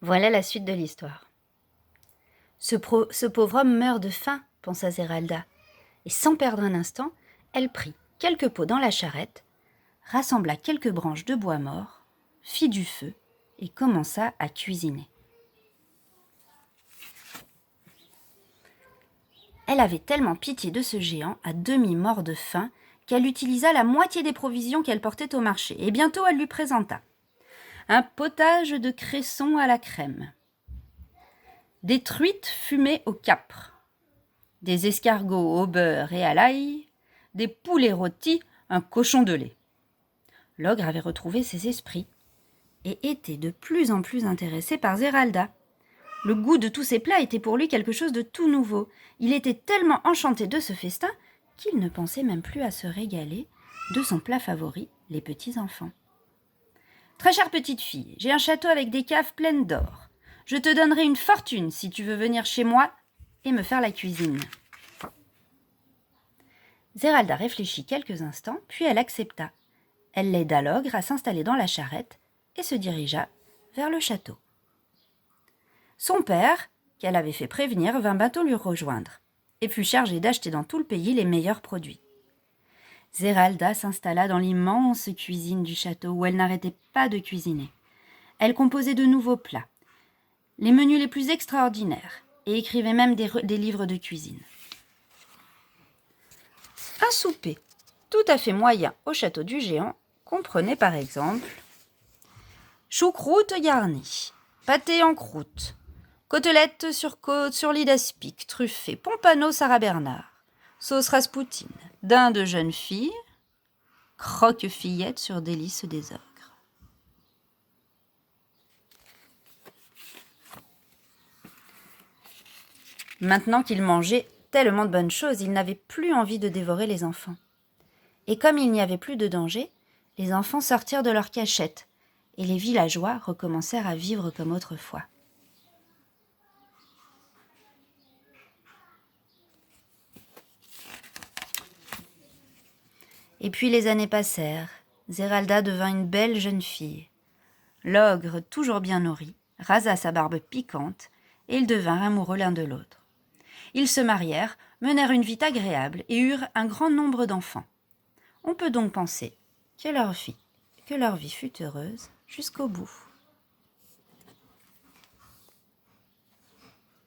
Voilà la suite de l'histoire. Ce pauvre homme meurt de faim, pensa Zeralda, et sans perdre un instant, elle prit quelques pots dans la charrette, rassembla quelques branches de bois mort, fit du feu et commença à cuisiner. Elle avait tellement pitié de ce géant, à demi mort de faim, qu'elle utilisa la moitié des provisions qu'elle portait au marché, et bientôt elle lui présenta un potage de cresson à la crème, des truites fumées au capre, des escargots au beurre et à l'ail, des poulets rôtis, un cochon de lait. L'ogre avait retrouvé ses esprits et était de plus en plus intéressé par Zeralda. Le goût de tous ces plats était pour lui quelque chose de tout nouveau. Il était tellement enchanté de ce festin qu'il ne pensait même plus à se régaler de son plat favori, les petits enfants. « Très chère petite fille, j'ai un château avec des caves pleines d'or. Je te donnerai une fortune si tu veux venir chez moi et me faire la cuisine. » Zeralda réfléchit quelques instants, puis elle accepta. Elle l'aida l'ogre à s'installer dans la charrette et se dirigea vers le château. Son père, qu'elle avait fait prévenir, vint bientôt lui rejoindre et fut chargé d'acheter dans tout le pays les meilleurs produits. Zeralda s'installa dans l'immense cuisine du château où elle n'arrêtait pas de cuisiner. Elle composait de nouveaux plats, les menus les plus extraordinaires, et écrivait même des livres de cuisine. Un souper tout à fait moyen au château du géant comprenait par exemple choucroute garnie, pâté en croûte, côtelettes sur côte sur lit d'aspic, truffées, pompano Sarah Bernard, sauce raspoutine, dinde jeune fille, croque-fillette sur délices des ogres. Maintenant qu'il mangeait tellement de bonnes choses, il n'avait plus envie de dévorer les enfants. Et comme il n'y avait plus de danger, les enfants sortirent de leur cachette et les villageois recommencèrent à vivre comme autrefois. Et puis les années passèrent. Zeralda devint une belle jeune fille. L'ogre, toujours bien nourri, rasa sa barbe piquante et ils devinrent amoureux l'un de l'autre. Ils se marièrent, menèrent une vie agréable et eurent un grand nombre d'enfants. On peut donc penser que leur vie fut heureuse jusqu'au bout.